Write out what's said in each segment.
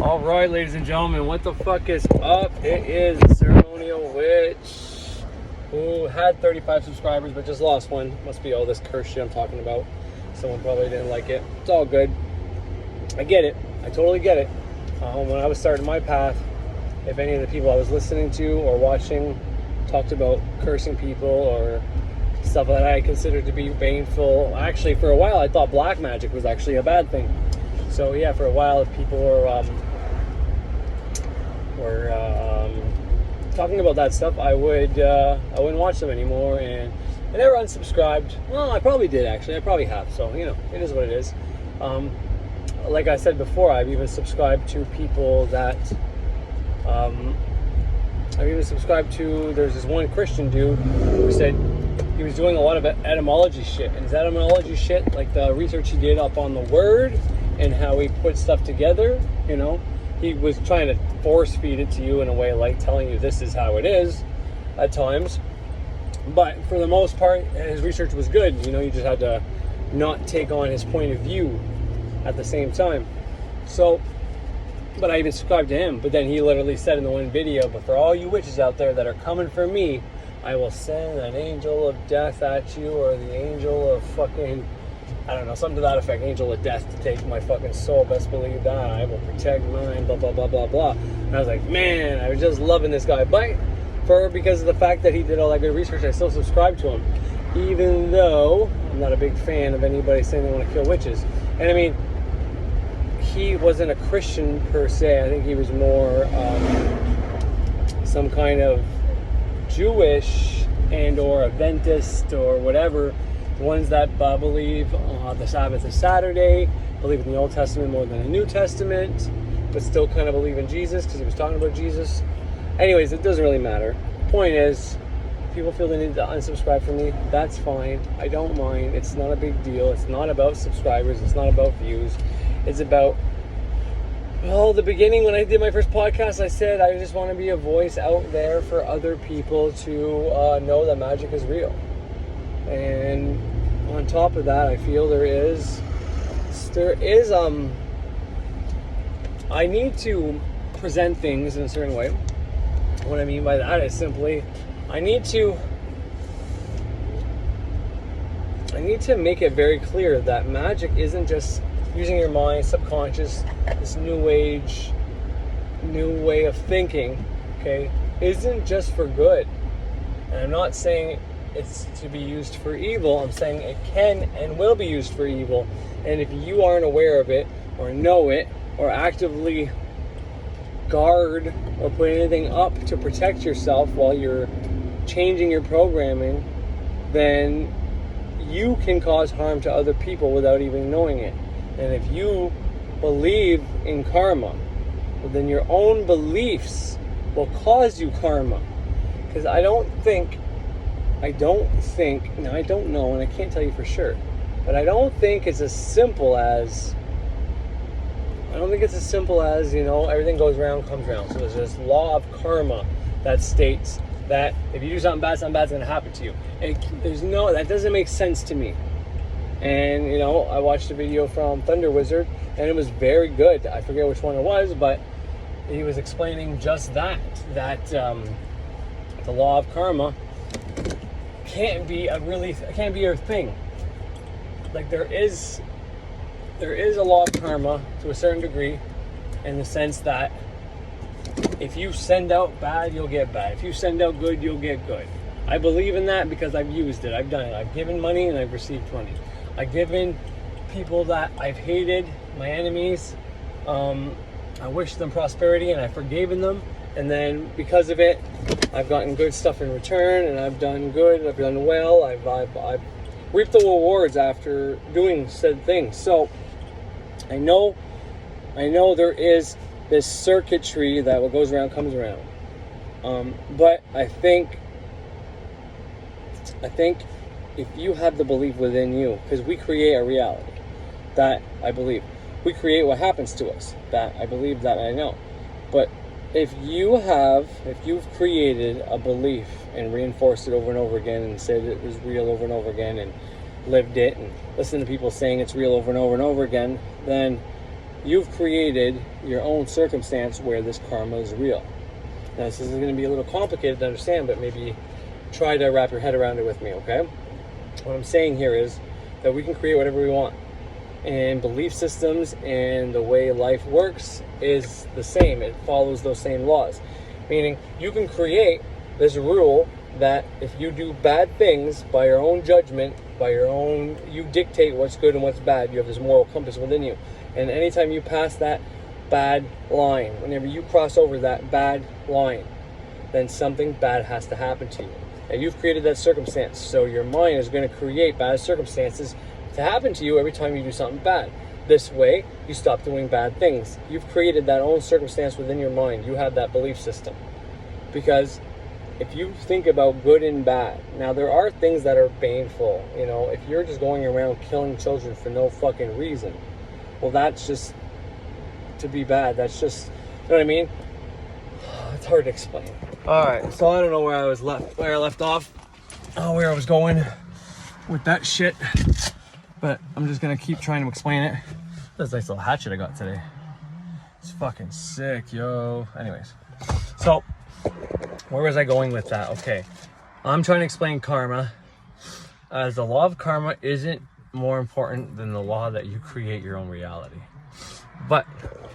All right, ladies and gentlemen, what the fuck is up? It is a ceremonial witch who had 35 subscribers but just lost one. Must be all this curse shit I'm talking about. Someone probably didn't like it. It's all good. I get it. I totally get it. When I was starting my path, if any of the people I was listening to or watching talked about cursing people or stuff that I considered to be baneful, actually for a while I thought black magic was actually a bad thing. So yeah, for a while if people were talking about that stuff, I wouldn't watch them anymore, and I never unsubscribed. Well, I probably did actually. I probably have. So you know, it is what it is. Like I said before, I've even subscribed to people that there's this one Christian dude who said he was doing a lot of etymology shit, and his etymology shit, like the research he did up on the word and how he put stuff together, you know, he was trying to force feed it to you in a way, like telling you this is how it is at times. But for the most part, his research was good. You know, you just had to not take on his point of view at the same time. So, but I even subscribed to him. But then he literally said in the one video, but for all you witches out there that are coming for me, I will send an angel of death at you, or the angel of fucking, I don't know, something to that effect, angel of death to take my fucking soul. Best believe that. I will protect mine, blah, blah, blah, blah, blah. And I was like, man, I was just loving this guy. But because of the fact that he did all that good research, I still subscribe to him. Even though I'm not a big fan of anybody saying they want to kill witches. And I mean, he wasn't a Christian per se. I think he was more some kind of Jewish and or Adventist or whatever. The ones that believe the Sabbath is Saturday, believe in the Old Testament more than the New Testament, but still kind of believe in Jesus because he was talking about Jesus. Anyways, it doesn't really matter. Point is, if people feel the need to unsubscribe from me, that's fine. I don't mind. It's not a big deal. It's not about subscribers. It's not about views. It's about, well, the beginning when I did my first podcast, I said I just want to be a voice out there for other people to know that magic is real. And on top of that, I feel there is I need to present things in a certain way. What I mean by that is simply I need to make it very clear that magic isn't just using your mind, subconscious, this new age, new way of thinking, okay, isn't just for good. And I'm not saying it's to be used for evil. I'm saying it can and will be used for evil. And if you aren't aware of it, or know it, or actively guard or put anything up to protect yourself while you're changing your programming, then you can cause harm to other people without even knowing it. And if you believe in karma, well, then your own beliefs will cause you karma. Because I don't think, now I don't know and I can't tell you for sure, but I don't think it's as simple as, you know, everything goes round, comes round. So there's this law of karma that states that if you do something bad's going to happen to you. That doesn't make sense to me. And, you know, I watched a video from Thunder Wizard, and it was very good. I forget which one it was, but he was explaining just that the law of karma can't be a thing. Like there is a law of karma to a certain degree, in the sense that if you send out bad, you'll get bad. If you send out good, you'll get good. I believe in that because I've used it. I've done it. I've given money and I've received money. I've given people that I've hated, my enemies, I wished them prosperity and I've forgiven them. And then because of it, I've gotten good stuff in return, and I've done good, I've done well, I've reaped the rewards after doing said things. So I know there is this circuitry that what goes around comes around. But I think if you have the belief within you, because we create a reality, that I believe. We create what happens to us, that I believe, that I know. But if you've created a belief and reinforced it over and over again and said it was real over and over again and lived it and listened to people saying it's real over and over and over again, then you've created your own circumstance where this karma is real. Now, this is going to be a little complicated to understand, but maybe try to wrap your head around it with me, okay? What I'm saying here is that we can create whatever we want. And belief systems and the way life works is the same. It follows those same laws. Meaning, you can create this rule that if you do bad things by your own judgment, by your own, you dictate what's good and what's bad. You have this moral compass within you. And anytime you pass that bad line, whenever you cross over that bad line, then something bad has to happen to you. And you've created that circumstance. So your mind is going to create bad circumstances to happen to you every time you do something bad. This way, you stop doing bad things. You've created that own circumstance within your mind. You have that belief system. Because if you think about good and bad, now there are things that are baneful. You know, if you're just going around killing children for no fucking reason, well, that's just to be bad. That's just, you know what I mean? It's hard to explain. All right, so I don't know where I left off, where I was going with that shit, but I'm just gonna keep trying to explain it. This nice little hatchet I got today. It's fucking sick, yo. Anyways, so where was I going with that? Okay, I'm trying to explain karma as the law of karma isn't more important than the law that you create your own reality. But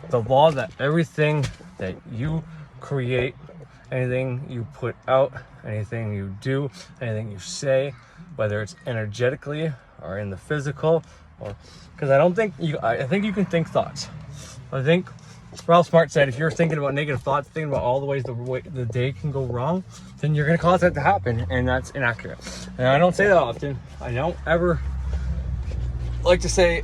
the law that everything that you create, anything you put out, anything you do, anything you say, whether it's energetically or in the physical, or because I think you can think thoughts. I think Ralph Smart said if you're thinking about negative thoughts, thinking about all the ways the day can go wrong, then you're going to cause that to happen, and that's inaccurate. And I don't say that often. I don't ever like to say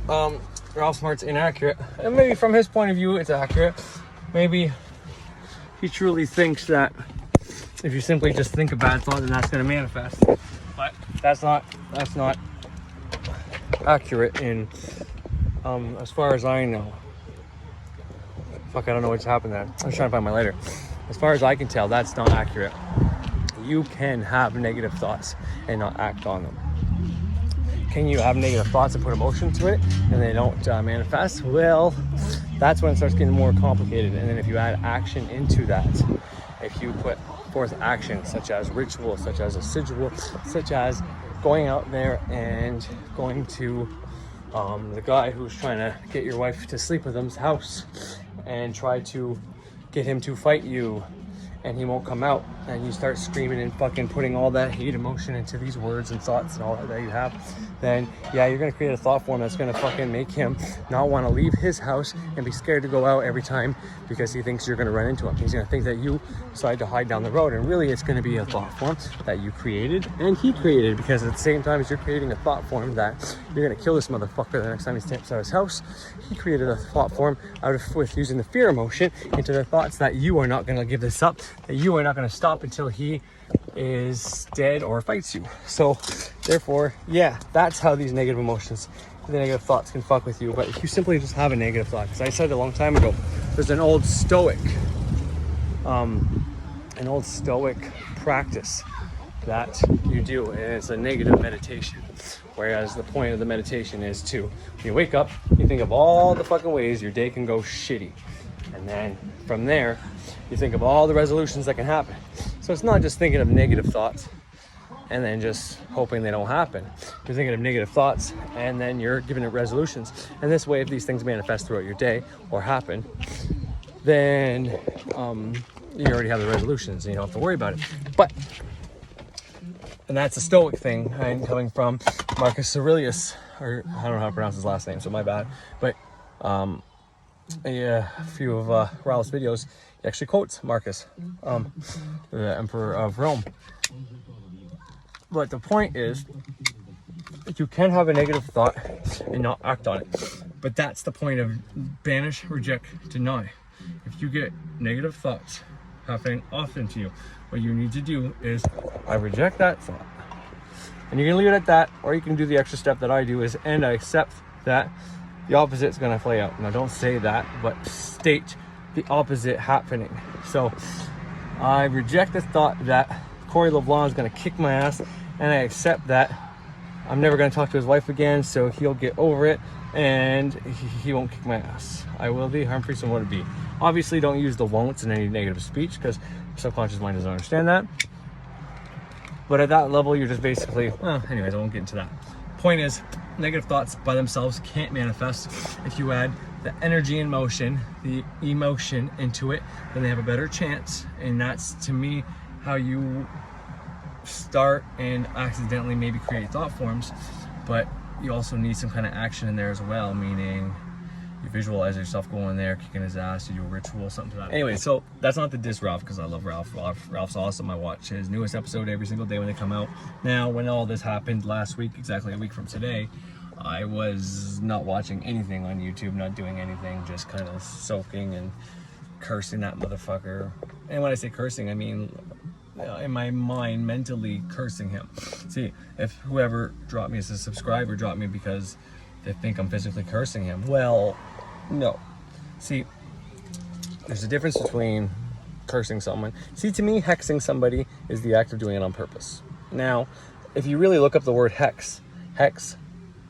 Ralph Smart's inaccurate, and maybe from his point of view it's accurate. Maybe he truly thinks that if you simply just think a bad thought, then that's going to manifest. But that's not accurate in as far as I know. Fuck, I don't know what's happened there. I was trying to find my lighter. As far as I can tell, that's not accurate. You can have negative thoughts and not act on them. Can you have negative thoughts and put emotion to it and they don't manifest? Well, that's when it starts getting more complicated. And then if you add action into that, if you put forth action such as ritual, such as assidual, such as going out there and going to the guy who's trying to get your wife to sleep with him's house and try to get him to fight you, and he won't come out, and you start screaming and fucking putting all that hate emotion into these words and thoughts and all that you have, then yeah, you're gonna create a thought form that's gonna fucking make him not want to leave his house and be scared to go out every time because he thinks you're gonna run into him. He's gonna think that you decide to hide down the road, and really it's gonna be a thought form that you created and he created, because at the same time as you're creating a thought form that you're gonna kill this motherfucker the next time he steps out of his house, he created a thought form with using the fear emotion into the thoughts that you are not gonna give this up, that you are not gonna stop until he is dead or fights you. So therefore, yeah, that's how these negative emotions, the negative thoughts can fuck with you. But if you simply just have a negative thought, because I said a long time ago, there's an old stoic practice that you do, and it's a negative meditation. Whereas the point of the meditation is to, when you wake up, you think of all the fucking ways your day can go shitty. And then from there, you think of all the resolutions that can happen. So it's not just thinking of negative thoughts and then just hoping they don't happen. You're thinking of negative thoughts and then you're giving it resolutions. And this way, if these things manifest throughout your day or happen, then you already have the resolutions and you don't have to worry about it. And that's a Stoic thing, and coming from Marcus Aurelius, or I don't know how to pronounce his last name, so my bad. But a few of Ralph's videos, he actually quotes Marcus, the Emperor of Rome. But the point is, you can have a negative thought and not act on it. But that's the point of banish, reject, deny. If you get negative thoughts happening often to you, what you need to do is, I reject that thought. And you can leave it at that, or you can do the extra step that I do is, and I accept that the opposite is going to play out. Now don't say that, but state the opposite happening. So I reject the thought that Corey LeBlanc is going to kick my ass, and I accept that I'm never going to talk to his wife again, so he'll get over it and he won't kick my ass. I will be harm-free, so what it be. Obviously, don't use the won'ts in any negative speech, because subconscious mind doesn't understand that. But at that level, you're just basically, well, anyways, I won't get into that. Point is, negative thoughts by themselves can't manifest. If you add the energy and motion, the emotion into it, then they have a better chance. And that's, to me, how you start and accidentally maybe create thought forms. But you also need some kind of action in there as well, meaning you visualize yourself going there, kicking his ass, you do a ritual, something to that. Anyway, so that's not the diss Ralph, because I love Ralph. Ralph's awesome. I watch his newest episode every single day when they come out. Now, when all this happened last week, exactly a week from today, I was not watching anything on YouTube, not doing anything, just kind of soaking and cursing that motherfucker. And when I say cursing, I mean in my mind, mentally cursing him. See, if whoever dropped me as a subscriber dropped me because they think I'm physically cursing him, well, no. See, there's a difference between cursing someone. See, to me, hexing somebody is the act of doing it on purpose. Now, if you really look up the word hex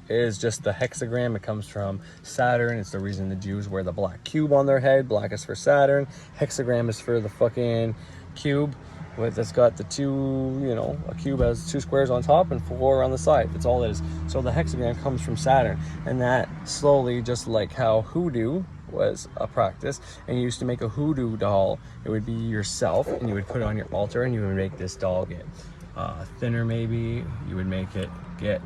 is just the hexagram. It comes from Saturn. It's the reason the Jews wear the black cube on their head. Black is for Saturn. Hexagram is for the fucking cube that's got the two, you know, a cube has 2 squares on top and 4 on the side. That's all it is. So the hexagram comes from Saturn, and that slowly, just like how hoodoo was a practice, and you used to make a hoodoo doll, it would be yourself, and you would put it on your altar, and you would make this doll get thinner, maybe. You would make it get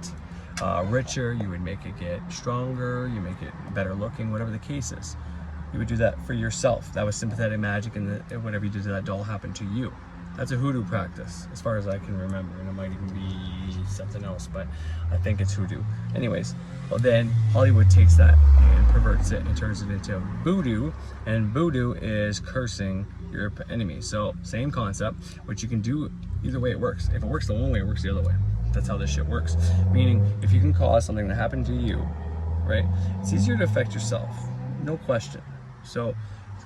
richer. You would make it get stronger. You make it better looking, whatever the case is. You would do that for yourself. That was sympathetic magic, and whatever you did to that doll happened to you. That's a hoodoo practice, as far as I can remember, and it might even be something else, but I think it's hoodoo. Anyways, well then Hollywood takes that and perverts it and turns it into voodoo, and voodoo is cursing your enemy. So same concept, which you can do either way it works. If it works the one way, it works the other way. That's how this shit works. Meaning, if you can cause something to happen to you, right, it's easier to affect yourself, no question. So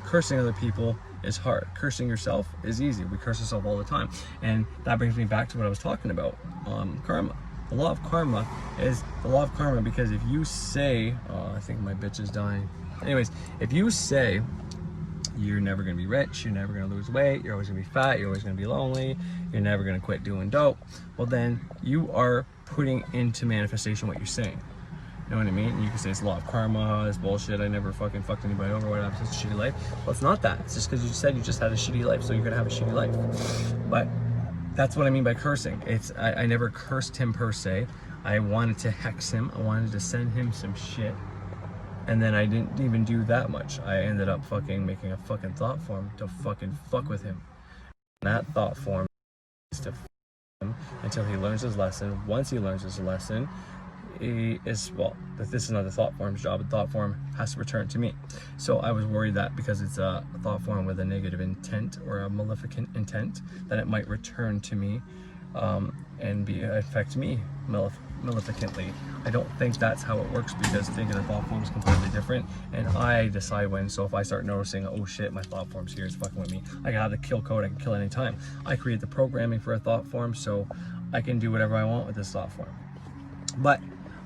cursing other people is hard. Cursing yourself is easy. We curse ourselves all the time. And that brings me back to what I was talking about, karma. The law of karma is the law of karma, because if you say, oh, I think my bitch is dying. Anyways, if you say you're never going to be rich, you're never going to lose weight, you're always going to be fat, you're always going to be lonely, you're never going to quit doing dope, well then you are putting into manifestation what you're saying. You know what I mean? You can say it's law of karma, it's bullshit, I never fucking fucked anybody over, whatever, it's a shitty life. Well, it's not that. It's just because you said you just had a shitty life, so you're gonna have a shitty life. But that's what I mean by cursing. I never cursed him per se. I wanted to hex him. I wanted to send him some shit. And then I didn't even do that much. I ended up fucking making a fucking thought form to fucking fuck with him. And that thought form is to fuck him until he learns his lesson. Once he learns his lesson, this is not the thought form's job. The thought form has to return to me. So I was worried that because it's a thought form with a negative intent or a maleficent intent, that it might return to me and affect me maleficently. I don't think that's how it works, because thinking the thought form is completely different, and I decide when. So if I start noticing, oh shit, my thought form's here, it's fucking with me, I have the kill code, I can kill anytime. I create the programming for a thought form, so I can do whatever I want with this thought form. But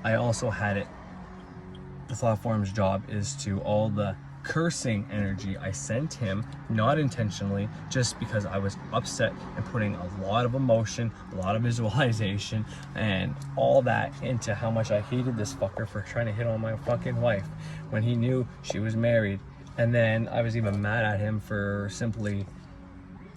I also had it, the thought form's job is to all the cursing energy I sent him, not intentionally, just because I was upset and putting a lot of emotion, a lot of visualization, and all that into how much I hated this fucker for trying to hit on my fucking wife when he knew she was married. And then I was even mad at him for simply,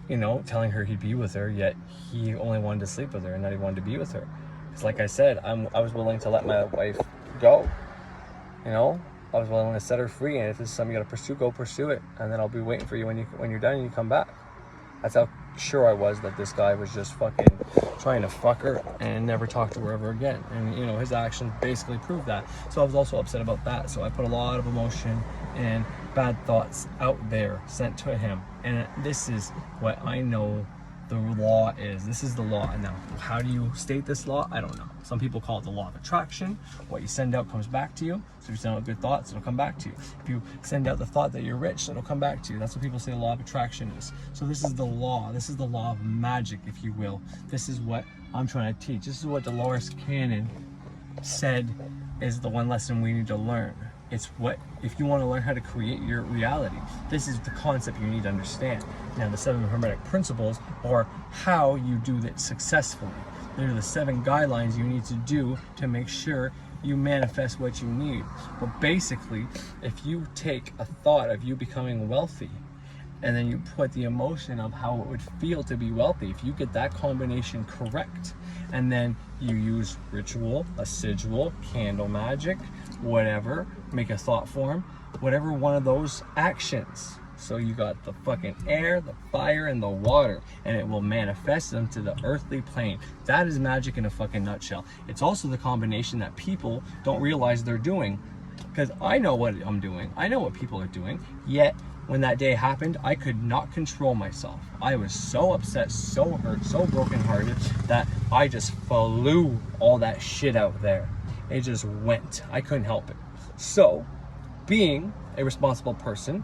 you know, telling her he'd be with her, yet he only wanted to sleep with her and not even wanted to be with her. Because like I said, I was willing to let my wife go, you know? I was willing to set her free, and if this is something you gotta pursue, go pursue it. And then I'll be waiting for you when you're done and you come back. That's how sure I was that this guy was just fucking trying to fuck her and never talk to her ever again. And you know, his actions basically proved that. So I was also upset about that. So I put a lot of emotion and bad thoughts out there, sent to him. And this is what I know the law is. This is the law. Now, how do you state this law? I don't know. Some people call it the law of attraction. What you send out comes back to you. So if you send out good thoughts, it'll come back to you. If you send out the thought that you're rich, it'll come back to you. That's what people say the law of attraction is. So this is the law. This is the law of magic, if you will. This is what I'm trying to teach. This is what Dolores Cannon said is the one lesson we need to learn. It's what, if you want to learn how to create your reality, this is the concept you need to understand. Now, the 7 Hermetic principles are how you do that successfully. They're the 7 guidelines you need to do to make sure you manifest what you need. But basically, if you take a thought of you becoming wealthy, and then you put the emotion of how it would feel to be wealthy, if you get that combination correct, and then you use ritual, a sigil, candle magic, whatever, make a thought form, whatever one of those actions. So you got the fucking air, the fire, and the water, and it will manifest them to the earthly plane. That is magic in a fucking nutshell. It's also the combination that people don't realize they're doing. Because I know what I'm doing. I know what people are doing. Yet, when that day happened, I could not control myself. I was so upset, so hurt, so brokenhearted that I just flew all that shit out there. It just went. I couldn't help it. So, being a responsible person,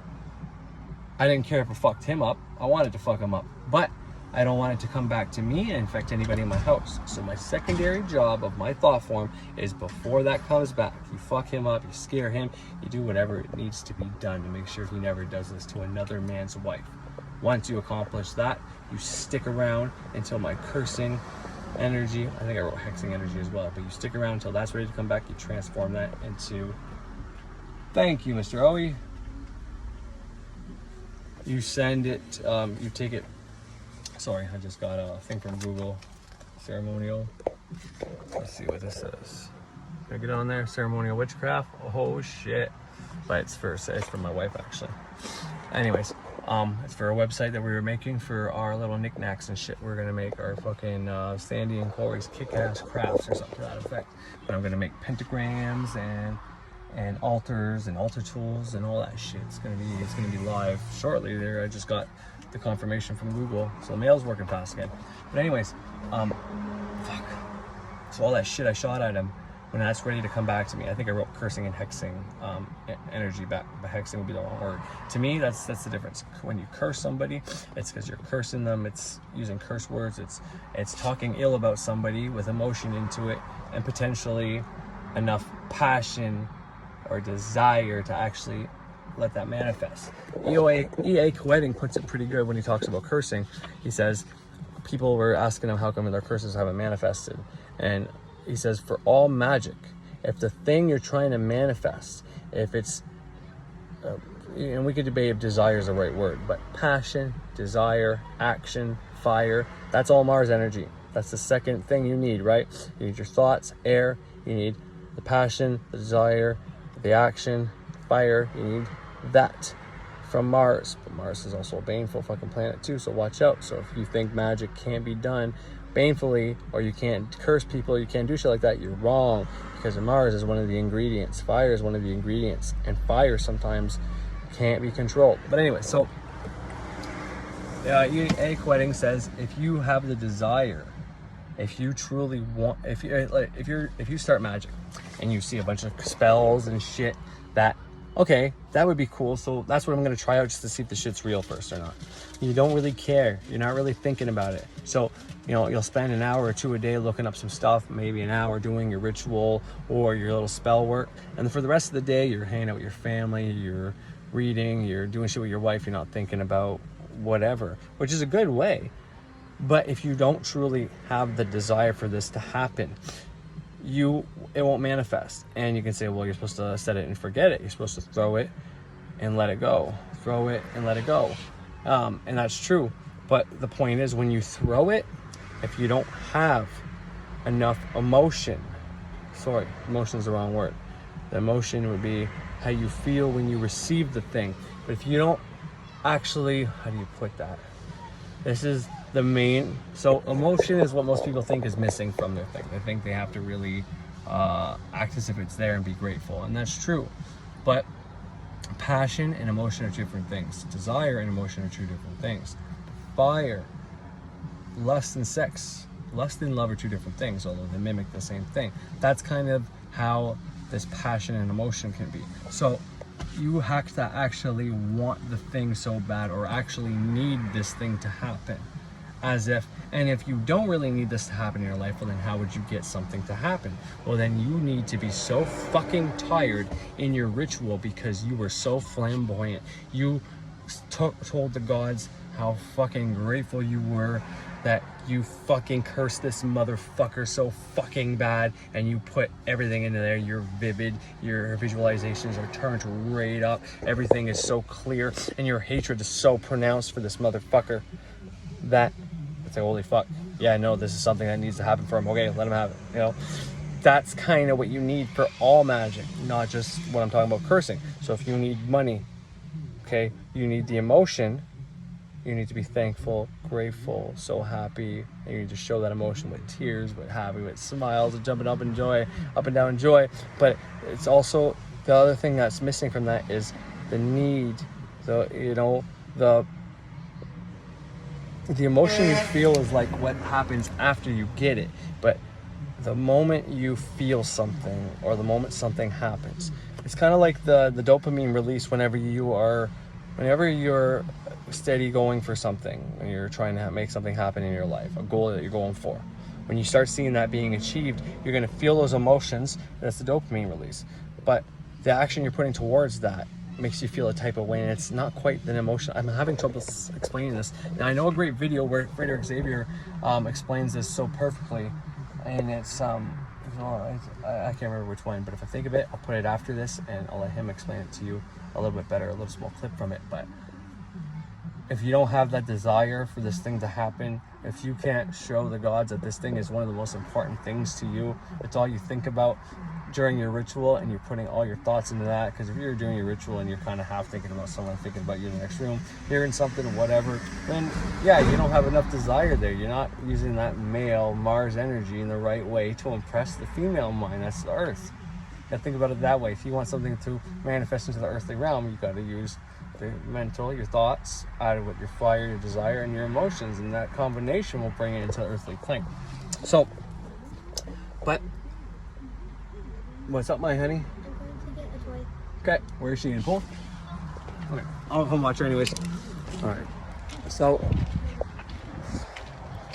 I didn't care if it fucked him up. I wanted to fuck him up. But I don't want it to come back to me and infect anybody in my house. So my secondary job of my thought form is before that comes back, you fuck him up, you scare him, you do whatever it needs to be done to make sure he never does this to another man's wife. Once you accomplish that, you stick around until my cursing energy, I think I wrote hexing energy as well, but you stick around until that's ready to come back. You transform that into, thank you, Mr. Owie. You send it, you take it. Sorry, I just got a thing from Google. Ceremonial. Let's see what this says. Can I get on there? Ceremonial witchcraft. Oh shit! But it's for my wife actually. Anyways, it's for a website that we were making for our little knickknacks and shit. We're gonna make our fucking Sandy and Corey's kick-ass crafts or something to that effect. But I'm gonna make pentagrams and altars and altar tools and all that shit. It's gonna be live shortly. There, I just got the confirmation from Google, so the mail's working fast again. But anyways, fuck. So all that shit I shot at him, when that's ready to come back to me, I think I wrote cursing and hexing energy back, but hexing would be the wrong word. To me, that's the difference. When you curse somebody, it's because you're cursing them. It's using curse words. It's talking ill about somebody with emotion into it, and potentially enough passion or desire to actually let that manifest. E.A. Coetting puts it pretty good when he talks about cursing. He says, people were asking him how come their curses haven't manifested. And he says, for all magic, if the thing you're trying to manifest, if it's, and we could debate if desire is the right word, but passion, desire, action, fire, that's all Mars energy. That's the second thing you need, right? You need your thoughts, air, you need the passion, the desire, the action, fire, you need that from Mars. But Mars is also a baneful fucking planet too, so watch out. So if you think magic can't be done banefully, or you can't curse people, you can't do shit like that, you're wrong, because Mars is one of the ingredients. Fire is one of the ingredients, and fire sometimes can't be controlled. But anyway, so A. Quetting says, if you have the desire, if you truly want, if you start magic and you see a bunch of spells and shit, that, okay, that would be cool. So that's what I'm going to try out, just to see if the shit's real first or not. You don't really care. You're not really thinking about it. So, you know, you'll spend an hour or two a day looking up some stuff, maybe an hour doing your ritual or your little spell work. And for the rest of the day, you're hanging out with your family, you're reading, you're doing shit with your wife, you're not thinking about whatever, which is a good way. But if you don't truly have the desire for this to happen, it won't manifest. And you can say, well, you're supposed to set it and forget it. You're supposed to throw it and let it go. Throw it and let it go. And that's true. But the point is, when you throw it, if you don't have enough emotion, sorry, emotion is the wrong word. The emotion would be how you feel when you receive the thing. But if you don't actually, how do you put that? This is the main, so emotion is what most people think is missing from their thing. They think they have to really act as if it's there and be grateful, and that's true. But passion and emotion are two different things. Desire and emotion are two different things. Fire, lust and sex, lust and love are two different things, although they mimic the same thing. That's kind of how this passion and emotion can be. So you have to actually want the thing so bad, or actually need this thing to happen. And if you don't really need this to happen in your life, well then how would you get something to happen? Well then you need to be so fucking tired in your ritual because you were so flamboyant. You told the gods how fucking grateful you were that you fucking cursed this motherfucker so fucking bad, and you put everything into there. You're vivid, your visualizations are turned right up, everything is so clear, and your hatred is so pronounced for this motherfucker that it's like, holy fuck, yeah, I know this is something that needs to happen for him. Okay, let him have it. You know, that's kind of what you need for all magic, not just what I'm talking about cursing. So if you need money, okay, you need the emotion. You need to be thankful, grateful, so happy. And you need to show that emotion with tears, with happy, with smiles, with jumping up and down in joy. But it's also the other thing that's missing from that is the need, the emotion you feel is like what happens after you get it. But the moment you feel something or the moment something happens, it's kind of like the dopamine release whenever you're steady going for something, when you're trying to make something happen in your life, a goal that you're going for. When you start seeing that being achieved, you're going to feel those emotions. That's the dopamine release. But the action you're putting towards that makes you feel a type of way, and it's not quite an emotion. I'm having trouble explaining this. Now I know a great video where Frederick Xavier explains this so perfectly, and it's I can't remember which one, but if I think of it, I'll put it after this and I'll let him explain it to you a little bit better, a little small clip from it. But if you don't have that desire for this thing to happen, if you can't show the gods that this thing is one of the most important things to you, it's all you think about during your ritual, and you're putting all your thoughts into that, because if you're doing your ritual and you're kind of half thinking about someone, thinking about you in the next room, hearing something, whatever, then yeah, you don't have enough desire there. You're not using that male Mars energy in the right way to impress the female mind. That's the earth. You gotta think about it that way. If you want something to manifest into the earthly realm, you gotta use the mental, your thoughts, added with your fire, your desire, and your emotions, and that combination will bring it into the earthly plane. So, but what's up, my honey? I'm going to get a toy. Okay, where is she, in pool? Okay, I'll come watch her anyways. All right. So,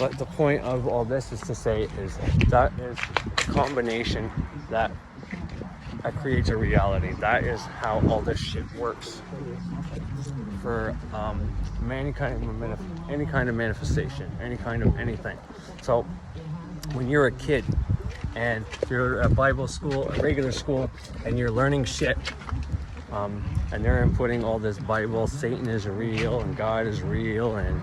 but the point of all this is to say is that is a combination that creates a reality. That is how all this shit works for any kind of manifestation, any kind of anything. So when you're a kid and you're at Bible school, a regular school, and you're learning shit, and they're inputting all this Bible, Satan is real and God is real, and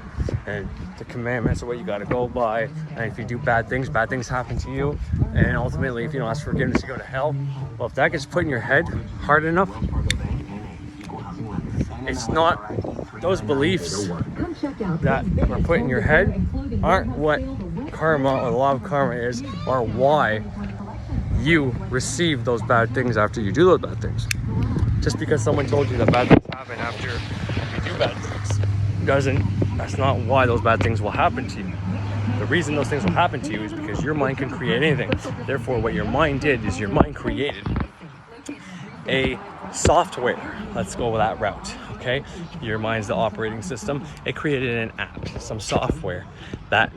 the commandments are what you got to go by, and if you do bad things happen to you, and ultimately if you don't ask for forgiveness you go to hell. Well, if that gets put in your head hard enough, it's not, those beliefs that are put in your head aren't what karma or the law of karma is, or why you receive those bad things after you do those bad things. Just because someone told you that bad things happen after you do bad things that's not why those bad things will happen to you. The reason those things will happen to you is because your mind can create anything. Therefore, what your mind did is your mind created a software. Let's go with that route, okay? Your mind's the operating system. It created an app, some software that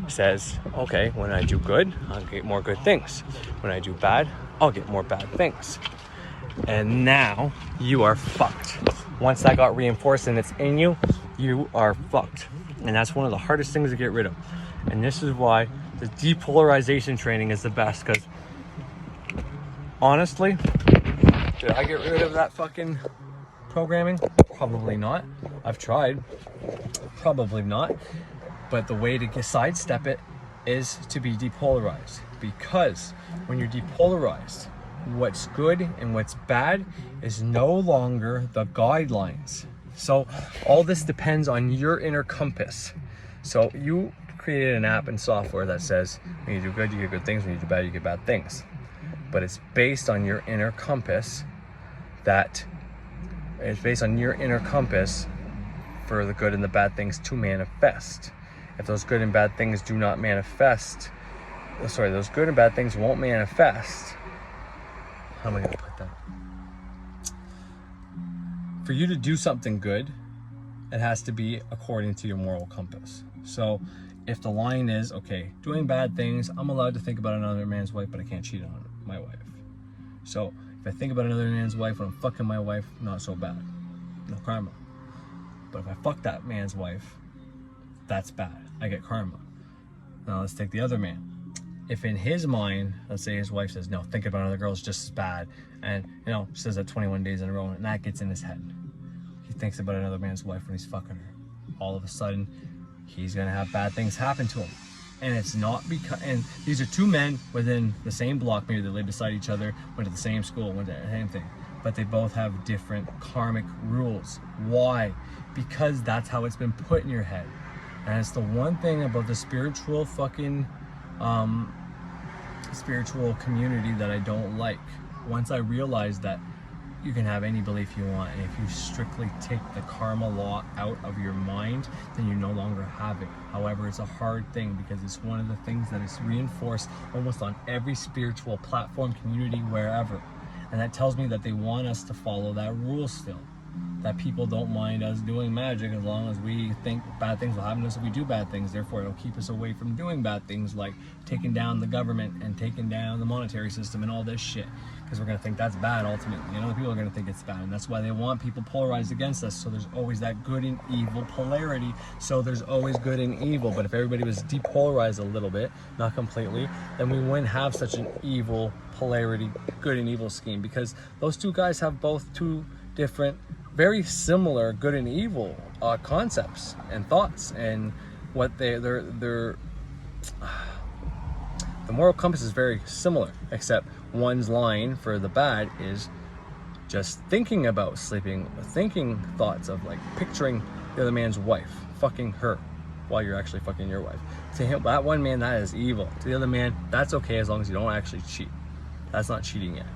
says, okay, when I do good, I'll get more good things. When I do bad, I'll get more bad things. And now you are fucked. Once that got reinforced and it's in you, you are fucked. And that's one of the hardest things to get rid of. And this is why the depolarization training is the best, because honestly, did I get rid of that fucking programming? Probably not. I've tried. Probably not. But the way to sidestep it is to be depolarized. Because when you're depolarized, what's good and what's bad is no longer the guidelines. So all this depends on your inner compass. So you created an app and software that says when you do good, you get good things. When you do bad, you get bad things. But it's based on your inner compass. For the good and the bad things to manifest. If those good and bad things do not manifest, those good and bad things won't manifest. How am I going to put that? For you to do something good, it has to be according to your moral compass. So if the line is, okay, doing bad things, I'm allowed to think about another man's wife, but I can't cheat on my wife. So if I think about another man's wife when I'm fucking my wife, not so bad, no karma. But if I fuck that man's wife, that's bad, I get karma. Now let's take the other man. If in his mind, let's say his wife says, no, thinking about another girl is just as bad, and you know, she says that 21 days in a row, and that gets in his head. He thinks about another man's wife when he's fucking her. All of a sudden, he's gonna have bad things happen to him. And it's not because, and these are two men within the same block, maybe they live beside each other, went to the same school, went to the same thing, but they both have different karmic rules. Why? Because that's how it's been put in your head. And it's the one thing about the spiritual fucking, spiritual community that I don't like. Once I realized that you can have any belief you want, and if you strictly take the karma law out of your mind, then you no longer have it. However, it's a hard thing because it's one of the things that is reinforced almost on every spiritual platform, community, wherever. And that tells me that they want us to follow that rule still. That people don't mind us doing magic as long as we think bad things will happen to us if we do bad things. Therefore, it'll keep us away from doing bad things like taking down the government and taking down the monetary system and all this shit. Because we're going to think that's bad ultimately. And other people are going to think it's bad. And that's why they want people polarized against us. So there's always that good and evil polarity. So there's always good and evil. But if everybody was depolarized a little bit, not completely, then we wouldn't have such an evil polarity, good and evil scheme. Because those two guys have both two different, very similar good and evil concepts and thoughts, and what the moral compass is very similar, except one's line for the bad is just thinking about sleeping, thinking thoughts of like picturing the other man's wife, fucking her while you're actually fucking your wife. To him, that one man, that is evil. To the other man, that's okay as long as you don't actually cheat. That's not cheating yet.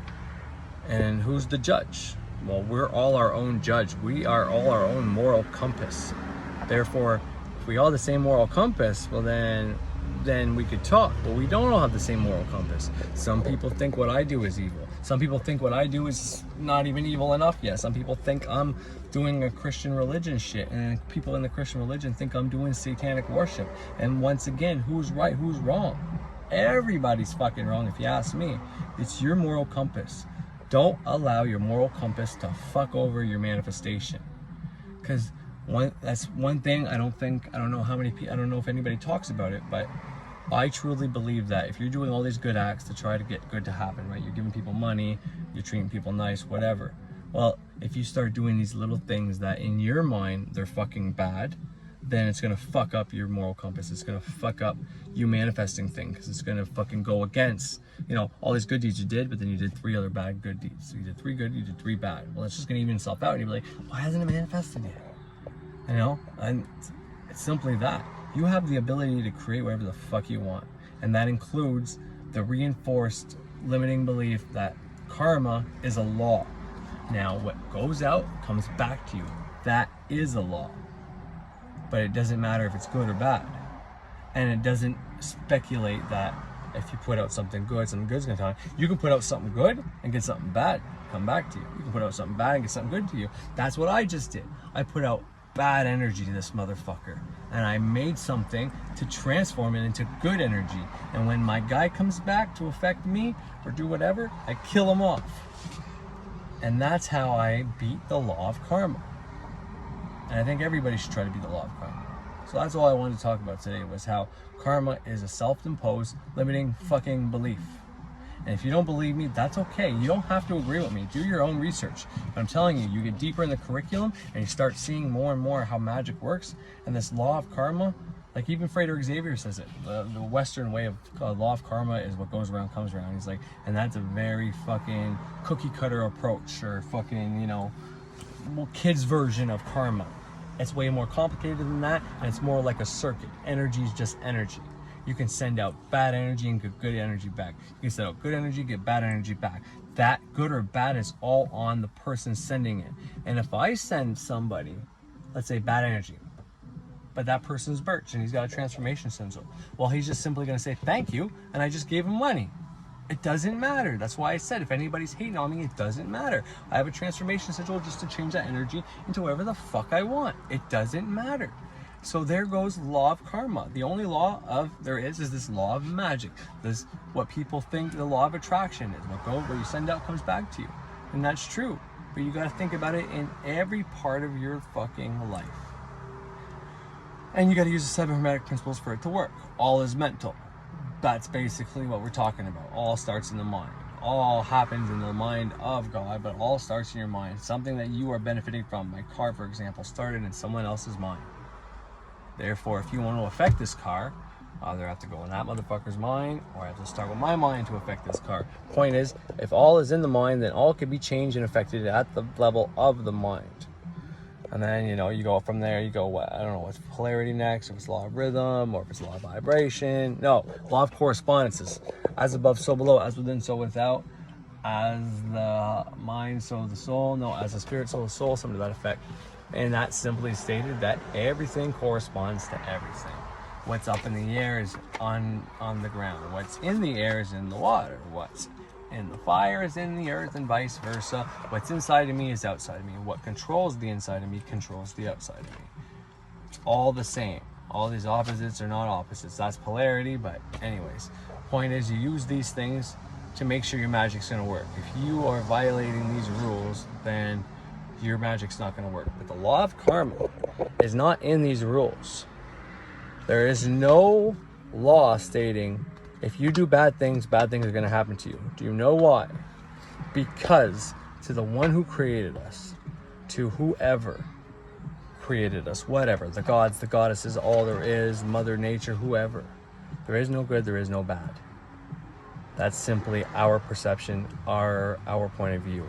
And who's the judge? Well, we're all our own judge. We are all our own moral compass. Therefore, if we all have the same moral compass, well then we could talk. But we don't all have the same moral compass. Some people think what I do is evil. Some people think what I do is not even evil enough yet. Some people think I'm doing a Christian religion shit, and people in the Christian religion think I'm doing satanic worship. And once again, who's right, who's wrong? Everybody's fucking wrong if you ask me. It's your moral compass. Don't allow your moral compass to fuck over your manifestation. Because that's one thing I don't know if anybody talks about it, but I truly believe that if you're doing all these good acts to try to get good to happen, right? You're giving people money, you're treating people nice, whatever. Well, if you start doing these little things that in your mind, they're fucking bad, then it's gonna fuck up your moral compass. It's gonna fuck up you manifesting things, because it's gonna fucking go against, you know, all these good deeds you did, but then you did 3 other bad good deeds. So you did 3 good, you did 3 bad. Well, it's just gonna even itself out, and you'll be like, why hasn't it manifested yet? You know, and it's simply that. You have the ability to create whatever the fuck you want, and that includes the reinforced limiting belief that karma is a law. Now, what goes out comes back to you. That is a law. But it doesn't matter if it's good or bad. And it doesn't speculate that if you put out something good's gonna come. You can put out something good and get something bad come back to you. You can put out something bad and get something good to you. That's what I just did. I put out bad energy to this motherfucker, and I made something to transform it into good energy. And when my guy comes back to affect me or do whatever, I kill him off. And that's how I beat the law of karma. And I think everybody should try to beat the law of karma. So that's all I wanted to talk about today, was how karma is a self-imposed limiting fucking belief. And if you don't believe me, that's okay. You don't have to agree with me. Do your own research. But I'm telling you, you get deeper in the curriculum and you start seeing more and more how magic works. And this law of karma, like even Frater Xavier says it, the Western way of law of karma is what goes around comes around. He's like, and that's a very fucking cookie cutter approach, or fucking, you know, kids version of karma. It's way more complicated than that, and it's more like a circuit. Energy is just energy. You can send out bad energy and get good energy back. You can send out good energy, get bad energy back. That good or bad is all on the person sending it. And if I send somebody, let's say bad energy, but that person's Birch and he's got a transformation syndrome, well, he's just simply gonna say thank you, and I just gave him money. It doesn't matter. That's why I said if anybody's hating on me, it doesn't matter. I have a transformation sigil just to change that energy into whatever the fuck I want. It doesn't matter. So there goes law of karma. The only law of there is this law of magic. This what people think the law of attraction is. What you send out comes back to you. And that's true. But you gotta think about it in every part of your fucking life. And you gotta use the 7 hermetic principles for it to work. All is mental. That's basically what we're talking about. All starts in the mind. All happens in the mind of God, but all starts in your mind. Something that you are benefiting from. My car, for example, started in someone else's mind. Therefore, if you want to affect this car, either have to go in that motherfucker's mind, or I have to start with my mind to affect this car. Point is, if all is in the mind, then all can be changed and affected at the level of the mind. And then, you know, you go from there, you go, I don't know what's polarity next, if it's law of rhythm, or if it's law of vibration. No, law of correspondences. As above, so below, as within, so without. As the mind, so the soul. No, as the spirit, so the soul, something to that effect. And that simply stated that everything corresponds to everything. What's up in the air is on the ground. What's in the air is in the water. What's in the fire is in the earth, and vice versa. What's inside of me is outside of me. What controls the inside of me controls the outside of me. It's all the same. All these opposites are not opposites. That's polarity, but anyways. Point is, you use these things to make sure your magic's gonna work. If you are violating these rules, then your magic's not gonna work. But the law of karma is not in these rules. There is no law stating if you do bad things are going to happen to you. Do you know why? Because to the one who created us, to whoever created us, whatever, the gods, the goddesses, all there is, Mother Nature, whoever, there is no good, there is no bad. That's simply our perception, our point of view.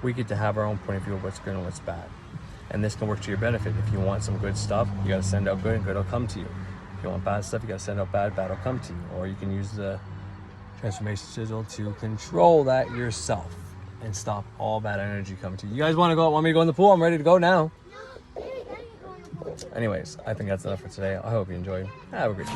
We get to have our own point of view of what's good and what's bad. And this can work to your benefit. If you want some good stuff, you got to send out good, and good will come to you. If you want bad stuff, you got to send out bad, bad will come to you. Or you can use the transformation sigil to control that yourself and stop all bad energy coming to you. You guys want me to go in the pool? I'm ready to go now. Anyways, I think that's enough for today. I hope you enjoyed. Have a great day.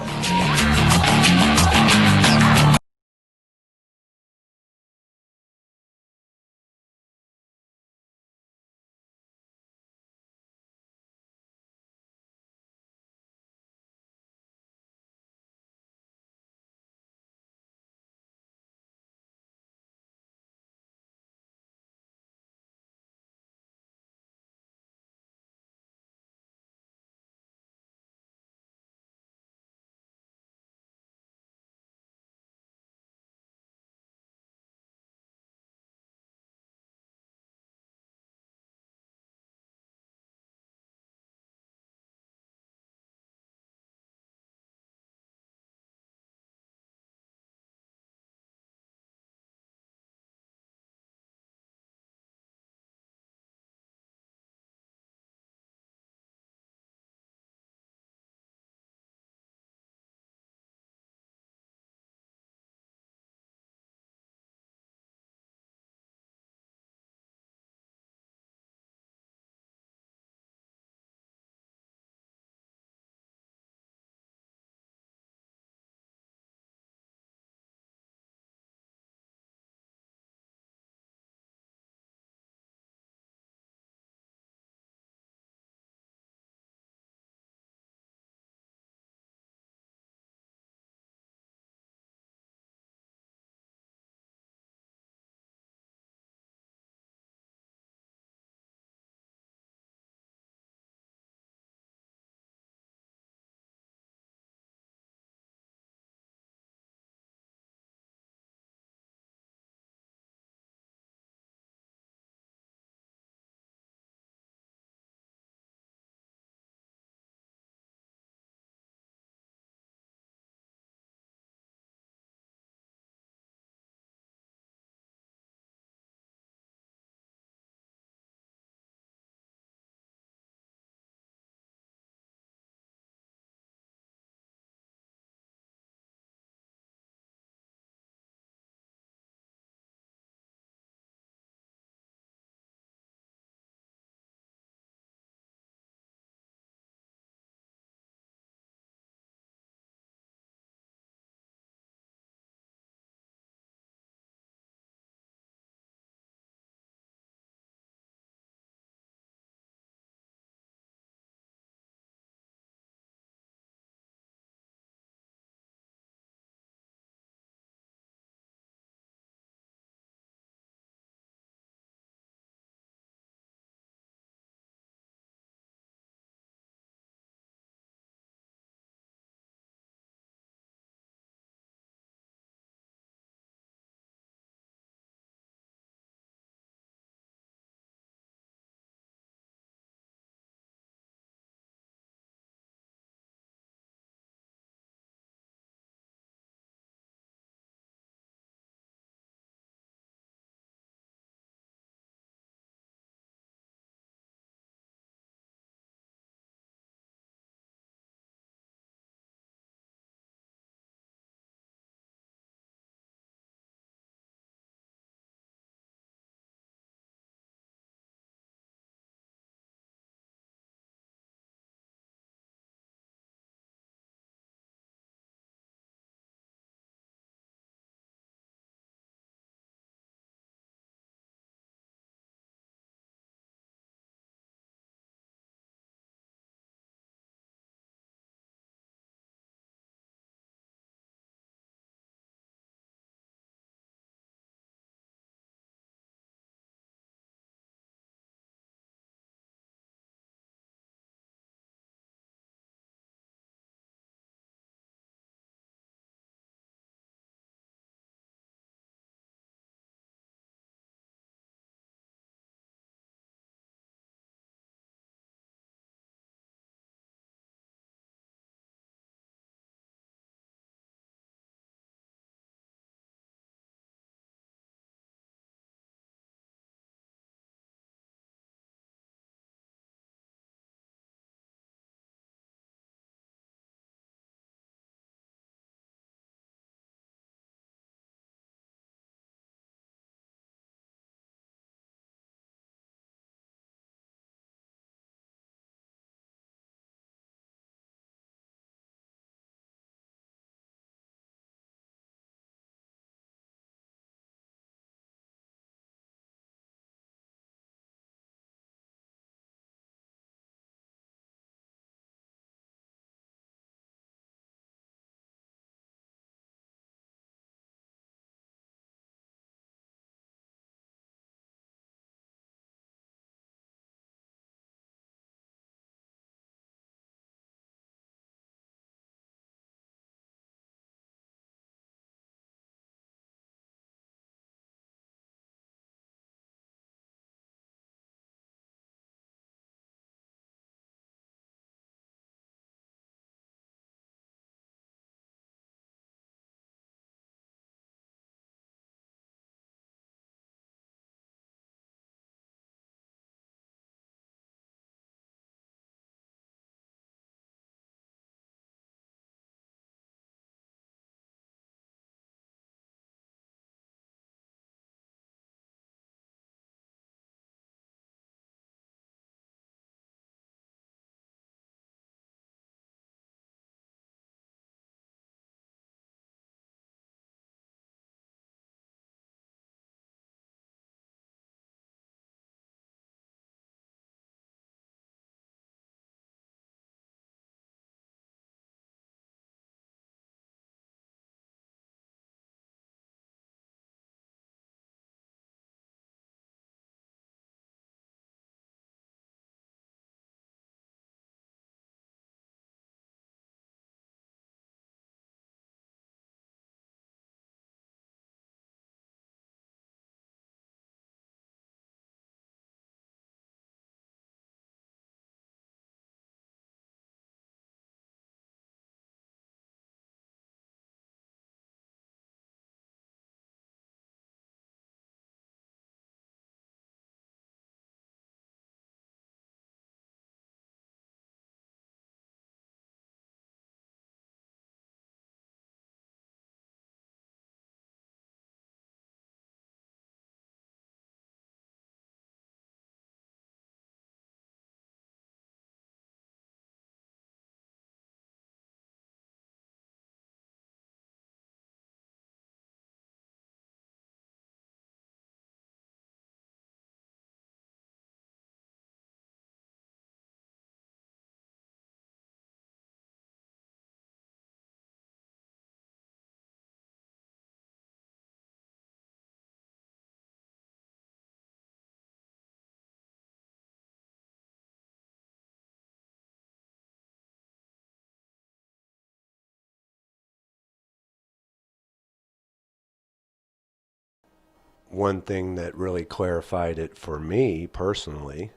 One thing that really clarified it for me personally,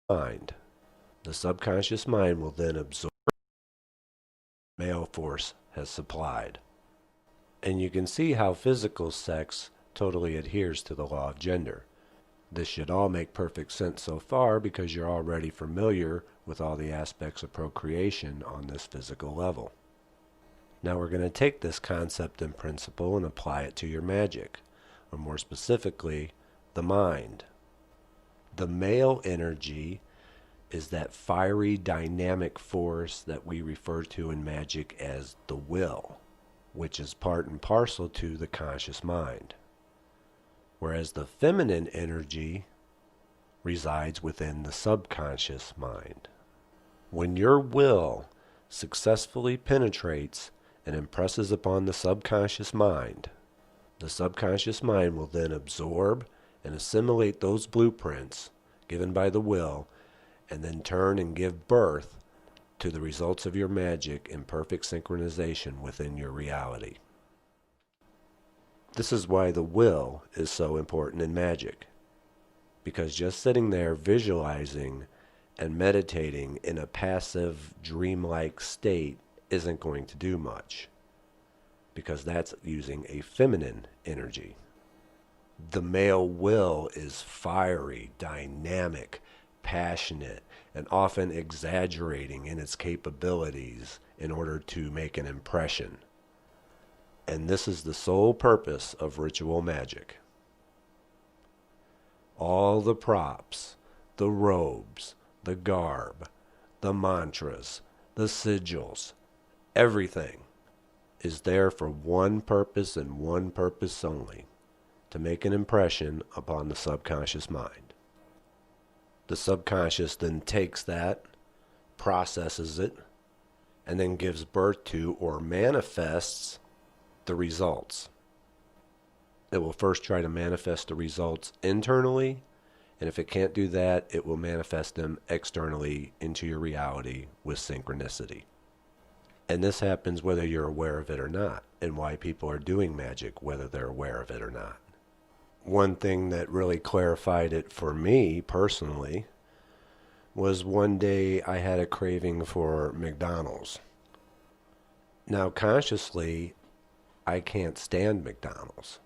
mind. The subconscious mind will then absorb male force has supplied. And you can see how physical sex totally adheres to the law of gender. This should all make perfect sense so far because you're already familiar with all the aspects of procreation on this physical level. Now we're going to take this concept and principle and apply it to your magic, or more specifically, the mind. The male energy is that fiery dynamic force that we refer to in magic as the will, which is part and parcel to the conscious mind. Whereas the feminine energy resides within the subconscious mind. When your will successfully penetrates and impresses upon the subconscious mind will then absorb and assimilate those blueprints given by the will, and then turn and give birth to the results of your magic in perfect synchronization within your reality. This is why the will is so important in magic, because just sitting there visualizing and meditating in a passive, dreamlike state isn't going to do much, because that's using a feminine energy. The male will is fiery, dynamic, passionate, and often exaggerating in its capabilities in order to make an impression. And this is the sole purpose of ritual magic. All the props, the robes, the garb, the mantras, the sigils, everything is there for one purpose and one purpose only: to make an impression upon the subconscious mind. The subconscious then takes that, processes it, and then gives birth to or manifests the results. It will first try to manifest the results internally, and if it can't do that, it will manifest them externally into your reality with synchronicity. And this happens whether you're aware of it or not, and why people are doing magic whether they're aware of it or not. One thing that really clarified it for me personally was one day I had a craving for McDonald's. Now consciously, I can't stand McDonald's.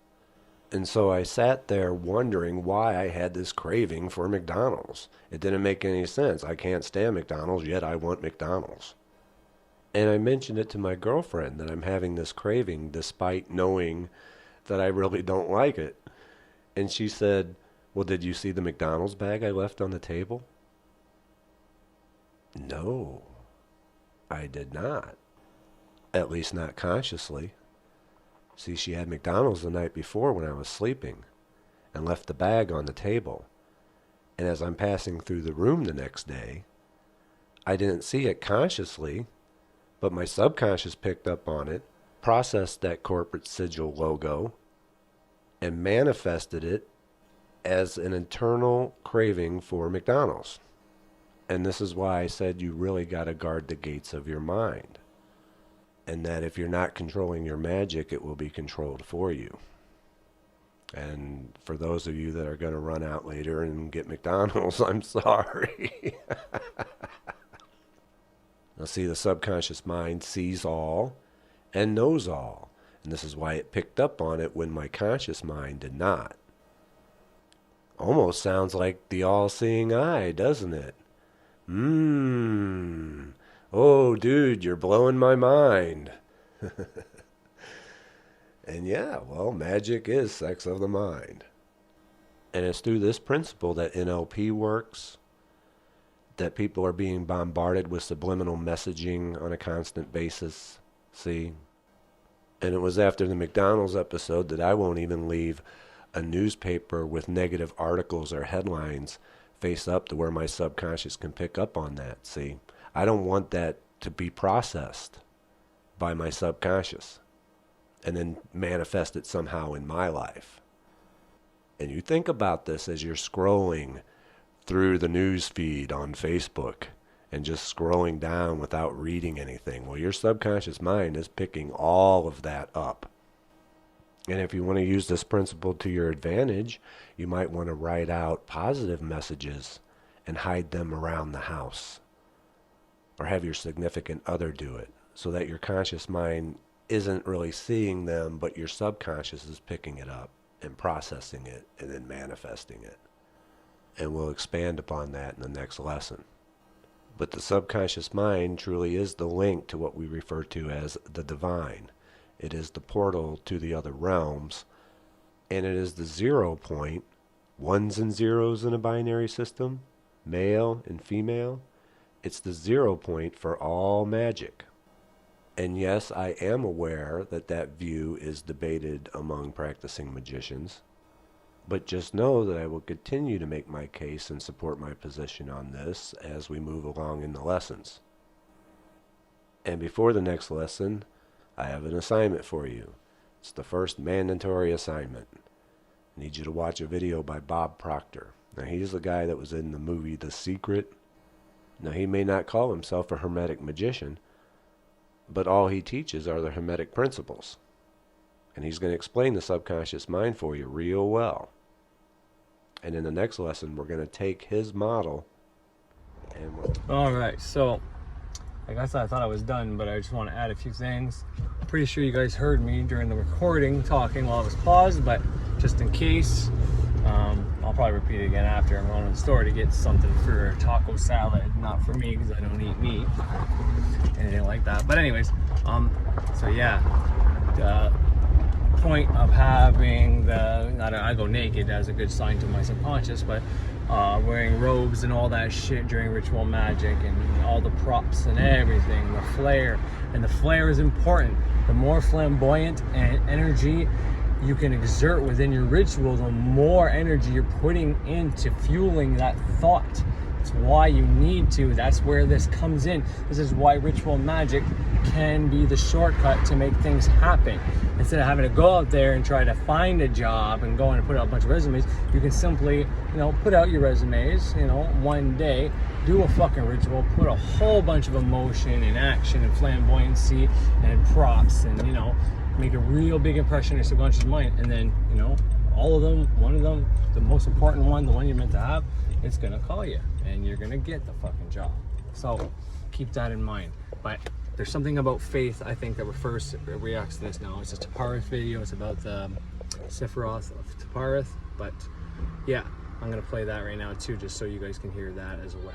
And so I sat there wondering why I had this craving for McDonald's. It didn't make any sense. I can't stand McDonald's, yet I want McDonald's. And I mentioned it to my girlfriend that I'm having this craving despite knowing that I really don't like it. And she said, "Well, did you see the McDonald's bag I left on the table?" No, I did not. At least not consciously. See, she had McDonald's the night before when I was sleeping and left the bag on the table. And as I'm passing through the room the next day, I didn't see it consciously, but my subconscious picked up on it, processed that corporate sigil logo, and manifested it as an internal craving for McDonald's. And this is why I said you really got to guard the gates of your mind. And that if you're not controlling your magic, it will be controlled for you. And for those of you that are going to run out later and get McDonald's, I'm sorry. Now see, the subconscious mind sees all and knows all. And this is why it picked up on it when my conscious mind did not. Almost sounds like the all-seeing eye, doesn't it? Oh, dude, you're blowing my mind. And yeah, well, magic is sex of the mind. And it's through this principle that NLP works, that people are being bombarded with subliminal messaging on a constant basis. See? And it was after the McDonald's episode that I won't even leave a newspaper with negative articles or headlines face up to where my subconscious can pick up on that. See? I don't want that to be processed by my subconscious and then manifest it somehow in my life. And you think about this as you're scrolling through the news feed on Facebook and just scrolling down without reading anything. Well, your subconscious mind is picking all of that up. And if you want to use this principle to your advantage, you might want to write out positive messages and hide them around the house. Or have your significant other do it, so that your conscious mind isn't really seeing them, but your subconscious is picking it up and processing it and then manifesting it. And we'll expand upon that in the next lesson. But the subconscious mind truly is the link to what we refer to as the divine. It is the portal to the other realms, and it is the 0 point, ones and zeros in a binary system, male and female. It's the 0 point for all magic. And yes, I am aware that that view is debated among practicing magicians, but just know that I will continue to make my case and support my position on this as we move along in the lessons. And before the next lesson, I have an assignment for you. It's the first mandatory assignment. I need you to watch a video by Bob Proctor. Now, he's the guy that was in the movie The Secret. Now, he may not call himself a Hermetic magician, but all he teaches are the Hermetic principles. And he's going to explain the subconscious mind for you real well. And in the next lesson, we're going to take his model and Alright, so I guess I thought I was done, but I just want to add a few things. I'm pretty sure you guys heard me during the recording talking while I was paused, but just in case, I'll probably repeat it again after. I'm going to the store to get something for taco salad, not for me because I don't eat meat, anything like that. But anyways, so yeah, the point of having I go naked as a good sign to my subconscious, but wearing robes and all that shit during ritual magic and all the props and everything, the flair. And the flair is important. The more flamboyant and energy you can exert within your ritual, the more energy you're putting into fueling that thought. It's why you need to. That's where this comes in. This is why ritual magic can be the shortcut to make things happen. Instead of having to go out there and try to find a job and go in and put out a bunch of resumes, you can simply, put out your resumes, one day, do a fucking ritual, put a whole bunch of emotion and action and flamboyancy and props and, make a real big impression on your subconscious mind. And then, all of them, one of them, the most important one, the one you're meant to have, it's gonna call you and you're gonna get the fucking job. So keep that in mind. But there's something about faith, I think, that reacts to this now. It's a Taparith video. It's about the Sephiroth of Taparith. But yeah, I'm gonna play that right now too, just so you guys can hear that as well.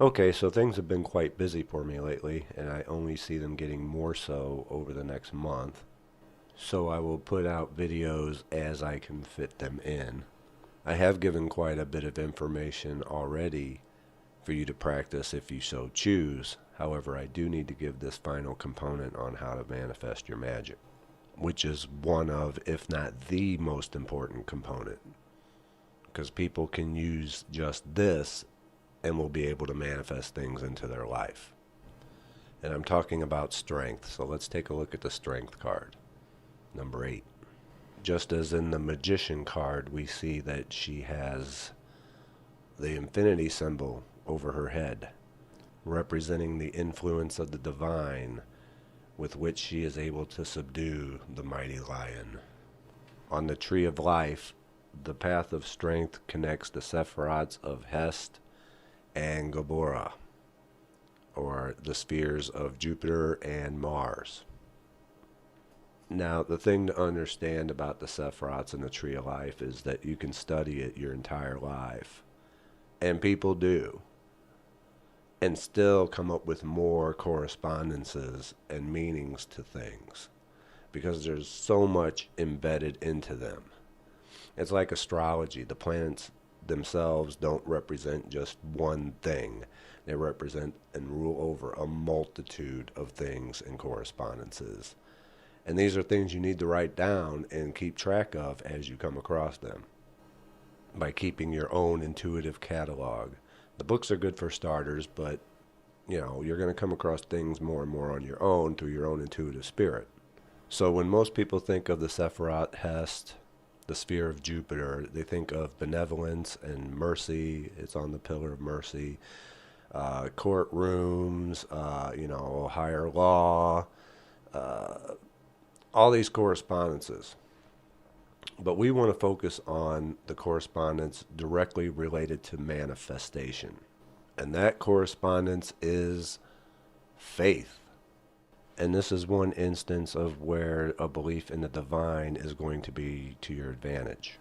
Okay, so things have been quite busy for me lately, and I only see them getting more so over the next month. So I will put out videos as I can fit them in. I have given quite a bit of information already for you to practice if you so choose. However, I do need to give this final component on how to manifest your magic, which is one of, if not the most important component. Because people can use just this and will be able to manifest things into their life. And I'm talking about strength, so let's take a look at the strength card, number 8. Just as in the magician card, we see that she has the infinity symbol over her head, representing the influence of the divine with which she is able to subdue the mighty lion. On the tree of life, the path of strength connects the Sephiroths of Hest and Gabora, or the spheres of Jupiter and Mars. Now, the thing to understand about the Sephiroths and the Tree of Life is that you can study it your entire life, and people do, and still come up with more correspondences and meanings to things, because there's so much embedded into them. It's like astrology. The planets themselves don't represent just one thing. They represent and rule over a multitude of things and correspondences. And these are things you need to write down and keep track of as you come across them, by keeping your own intuitive catalog. The books are good for starters, but you're going to come across things more and more on your own through your own intuitive spirit. So when most people think of the Sephiroth Hest, the sphere of Jupiter, they think of benevolence and mercy. It's on the pillar of mercy. Courtrooms, higher law, all these correspondences. But we want to focus on the correspondence directly related to manifestation. And that correspondence is faith. And this is one instance of where a belief in the divine is going to be to your advantage.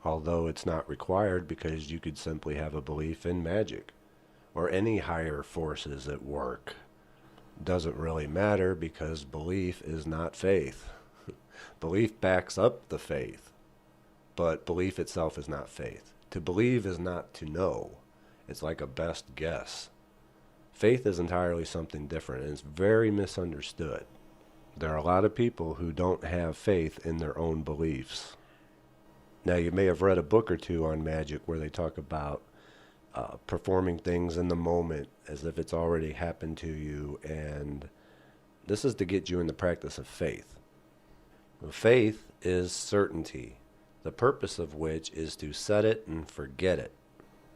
Although it's not required, because you could simply have a belief in magic or any higher forces at work. Doesn't really matter, because belief is not faith. Belief backs up the faith, but belief itself is not faith. To believe is not to know. It's like a best guess. Faith is entirely something different, and it's very misunderstood. There are a lot of people who don't have faith in their own beliefs. Now, you may have read a book or two on magic where they talk about performing things in the moment as if it's already happened to you, and this is to get you in the practice of faith. Faith is certainty, the purpose of which is to set it and forget it.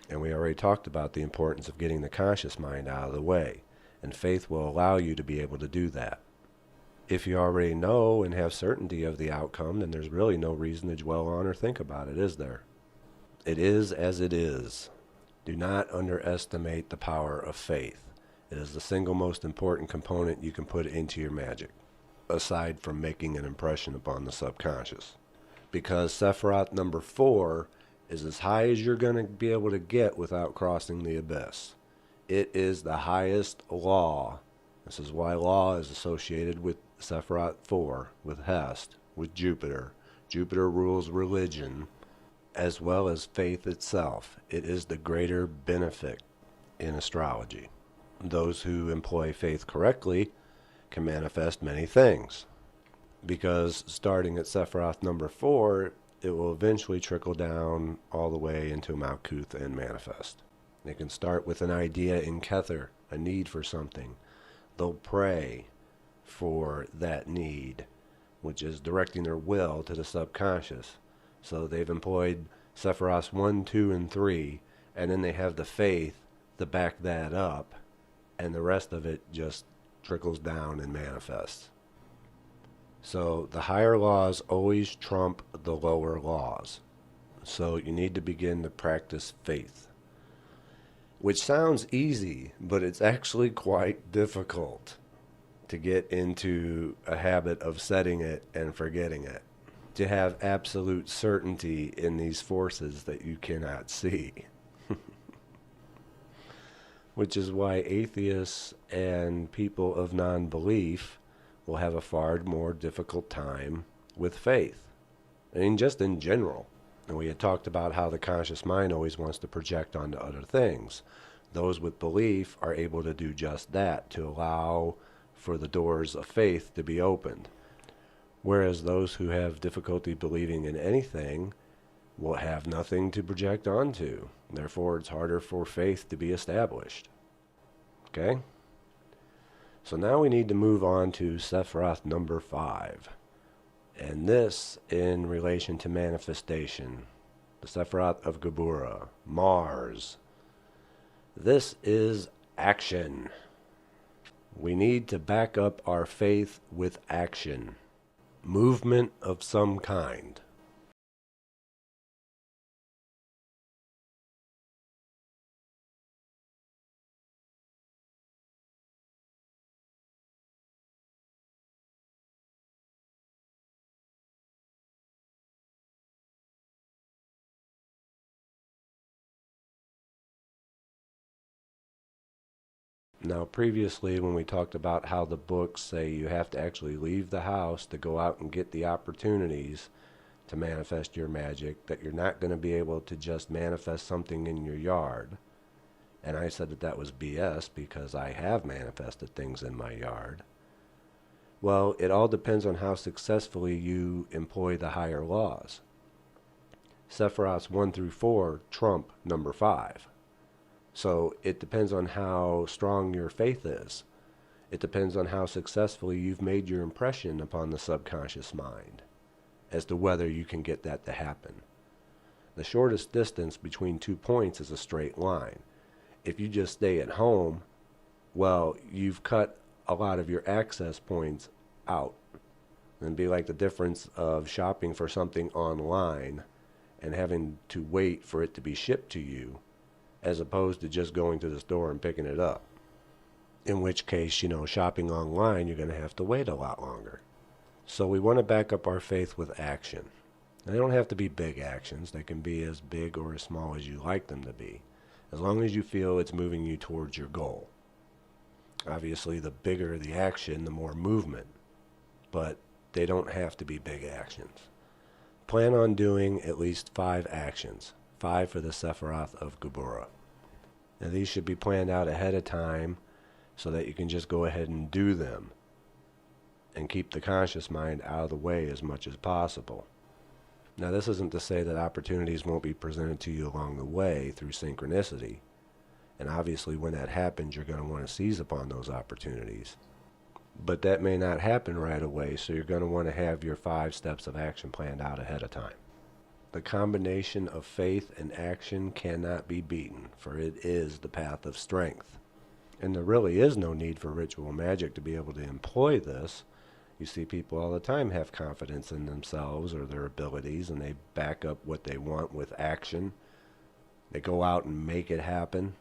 And we already talked about the importance of getting the conscious mind out of the way, and faith will allow you to be able to do that. If you already know and have certainty of the outcome, then there's really no reason to dwell on or think about it, is there? It is as it is. Do not underestimate the power of faith. It is the single most important component you can put into your magic, aside from making an impression upon the subconscious. Because Sephiroth number 4 is as high as you're going to be able to get without crossing the abyss. It is the highest law. This is why law is associated with Sephiroth 4, with Hest, with Jupiter. Jupiter rules religion, as well as faith itself. It is the greater benefit in astrology. Those who employ faith correctly can manifest many things, because starting at Sephiroth number 4, it will eventually trickle down all the way into Malkuth and manifest. They can start with an idea in Kether, a need for something. They'll pray for that need, which is directing their will to the subconscious. So they've employed Sephiroths 1, 2, and 3, and then they have the faith to back that up, and the rest of it just trickles down and manifests. So the higher laws always trump the lower laws. So you need to begin to practice faith, which sounds easy, but it's actually quite difficult to get into a habit of setting it and forgetting it, to have absolute certainty in these forces that you cannot see. Which is why atheists and people of non-belief will have a far more difficult time with faith. I mean, just in general. And we had talked about how the conscious mind always wants to project onto other things. Those with belief are able to do just that, to allow for the doors of faith to be opened. Whereas those who have difficulty believing in anything will have nothing to project onto. Therefore, it's harder for faith to be established. Okay? So now we need to move on to Sephiroth number 5. And this in relation to manifestation. The Sephiroth of Gabura, Mars. This is action. We need to back up our faith with action. Movement of some kind. Now, previously, when we talked about how the books say you have to actually leave the house to go out and get the opportunities to manifest your magic, that you're not going to be able to just manifest something in your yard. And I said that that was BS, because I have manifested things in my yard. Well, it all depends on how successfully you employ the higher laws. Sephiroths 1 through 4 trump number 5. So it depends on how strong your faith is. It depends on how successfully you've made your impression upon the subconscious mind. as to whether you can get that to happen. The shortest distance between 2 points is a straight line. If you just stay at home, well, you've cut a lot of your access points out. It'd be like the difference of shopping for something online and having to wait for it to be shipped to you, as opposed to just going to the store and picking it up. In which case, shopping online, you're going to have to wait a lot longer. So we want to back up our faith with action. They don't have to be big actions. They can be as big or as small as you like them to be, as long as you feel it's moving you towards your goal. Obviously, the bigger the action, the more movement, but they don't have to be big actions. Plan on doing at least 5 actions, 5 for the Sephiroth of Geburah. Now, these should be planned out ahead of time so that you can just go ahead and do them and keep the conscious mind out of the way as much as possible. Now, this isn't to say that opportunities won't be presented to you along the way through synchronicity. And obviously, when that happens, you're going to want to seize upon those opportunities. But that may not happen right away, so you're going to want to have your 5 steps of action planned out ahead of time. The combination of faith and action cannot be beaten, for it is the path of strength. And there really is no need for ritual magic to be able to employ this. You see people all the time have confidence in themselves or their abilities, and they back up what they want with action. They go out and make it happen.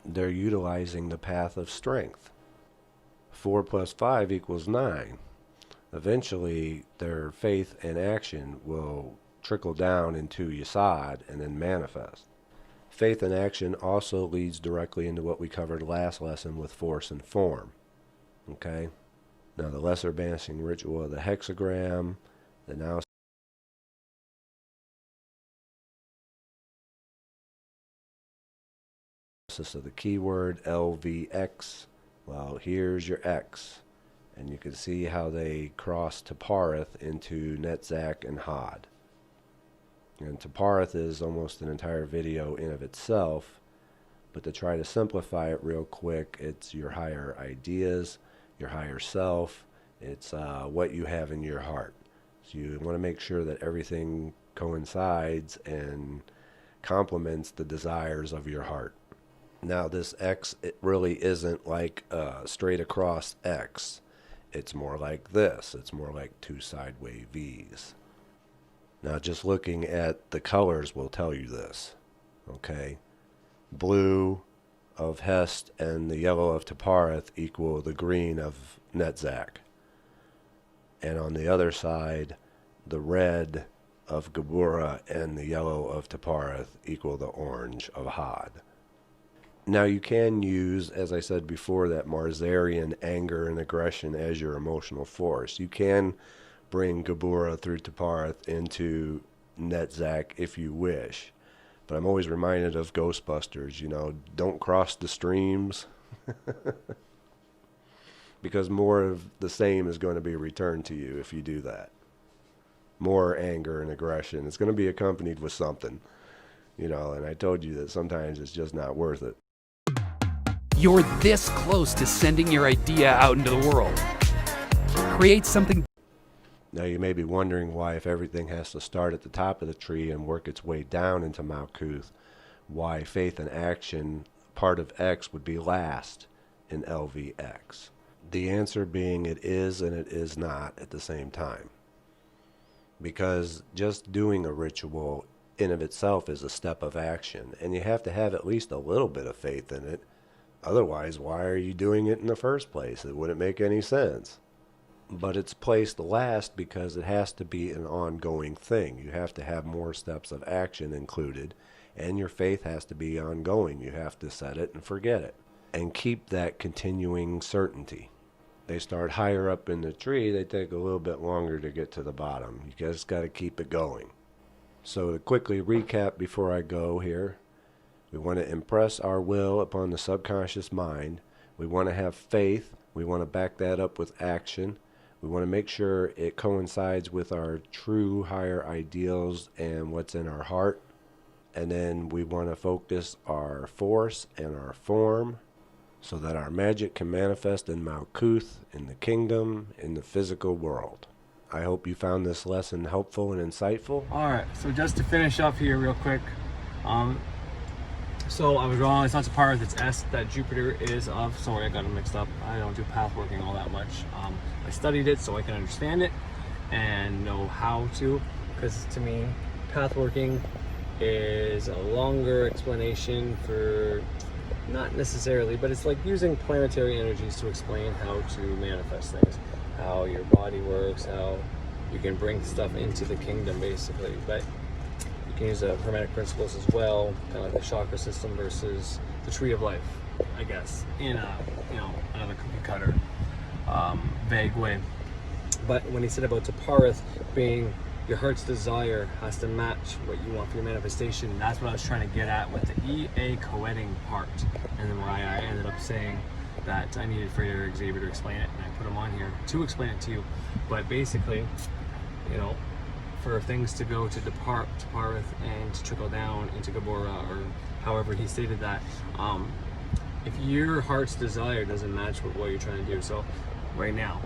They're utilizing the path of strength. 4 plus 5 equals 9. Eventually, their faith and action will trickle down into Yesod and then manifest. Faith and action also leads directly into what we covered last lesson with force and form. Okay? Now, the lesser banishing ritual of the hexagram, the now of the keyword LVX. Well, here's your X, and you can see how they cross Taparith into Netzach and Hod. And Taparith is almost an entire video in of itself, but to try to simplify it real quick, it's your higher ideas, your higher self, it's what you have in your heart. So you want to make sure that everything coincides and complements the desires of your heart. Now, this X, it really isn't like a straight across X. It's more like this. It's more like 2 sideways V's. Now, just looking at the colors will tell you this. Okay? Blue of Hest and the yellow of Taparith equal the green of Netzach. And on the other side, the red of Geburah and the yellow of Taparith equal the orange of Hod. Now, you can use, as I said before, that Marzarian anger and aggression as your emotional force. You can bring Geburah through Taparith into Netzach if you wish. But I'm always reminded of Ghostbusters, don't cross the streams. Because more of the same is going to be returned to you if you do that. More anger and aggression. It's going to be accompanied with something. And I told you that sometimes it's just not worth it. You're this close to sending your idea out into the world. Create something. Now, you may be wondering why, if everything has to start at the top of the tree and work its way down into Malkuth, why faith and action, part of X, would be last in LVX. The answer being it is and it is not at the same time. Because just doing a ritual in of itself is a step of action, and you have to have at least a little bit of faith in it. Otherwise, why are you doing it in the first place? It wouldn't make any sense. But it's placed last because it has to be an ongoing thing. You have to have more steps of action included, and your faith has to be ongoing. You have to set it and forget it, and keep that continuing certainty. They start higher up in the tree, they take a little bit longer to get to the bottom. You just got to keep it going. So to quickly recap before I go here, we want to impress our will upon the subconscious mind. We want to have faith. We want to back that up with action. We want to make sure it coincides with our true higher ideals and what's in our heart. And then we want to focus our force and our form so that our magic can manifest in Malkuth, in the kingdom, in the physical world. I hope you found this lesson helpful and insightful. Alright, so just to finish up here real quick, so I was wrong, it's not Parth, it's S that Jupiter is of. Sorry, I got them mixed up. I don't do path working all that much. I studied it so I can understand it and know how to, because to me, path working is a longer explanation for, not necessarily, but it's like using planetary energies to explain how to manifest things, how your body works, how you can bring stuff into the kingdom, basically. But you can use the Hermetic principles as well, kind of like the chakra system versus the tree of life, I guess, in a, another cookie cutter vague way. But when he said about Taparith being your heart's desire has to match what you want for your manifestation, that's what I was trying to get at with the E.A. Coetting part, and then why I ended up saying that I needed Frederick Xavier to explain it, and I put him on here to explain it to you. But basically, for things to go to Taparith and to trickle down into Gabora, or however he stated that, if your heart's desire doesn't match with what you're trying to do, so right now,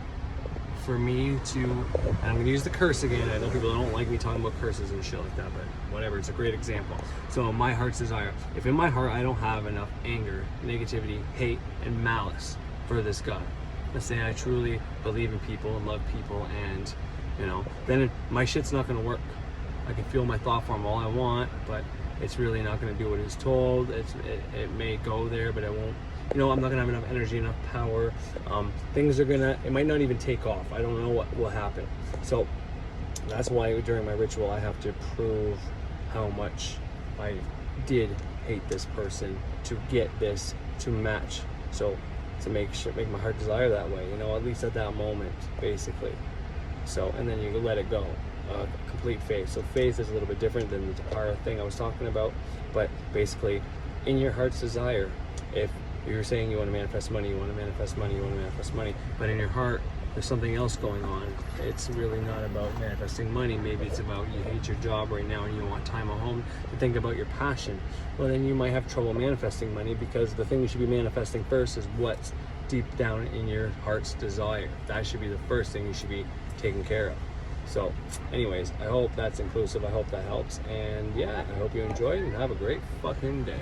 for me to, and I'm going to use the curse again, I know people don't like me talking about curses and shit like that, but whatever, it's a great example. So my heart's desire, if in my heart I don't have enough anger, negativity, hate, and malice for this guy, let's say I truly believe in people and love people, and then my shit's not going to work. I can feel my thought form all I want, but it's really not going to do what it's told. It may go there, but it won't. I'm not gonna have enough energy, enough power. Things are it might not even take off. I don't know what will happen. So that's why during my ritual I have to prove how much I did hate this person to get this to match. So to make my heart desire that way, at least at that moment, basically. So, and then you let it go. Complete faith. So faith is a little bit different than the Tapara thing I was talking about, but basically in your heart's desire, if you're saying you want to manifest money, you want to manifest money, you want to manifest money, but in your heart there's something else going on. It's really not about manifesting money. Maybe it's about you hate your job right now and you want time at home to think about your passion. Well, then you might have trouble manifesting money, because the thing you should be manifesting first is what's deep down in your heart's desire. That should be the first thing you should be taking care of. So anyways, I hope that's inclusive. I hope that helps. And yeah, I hope you enjoyed and have a great fucking day.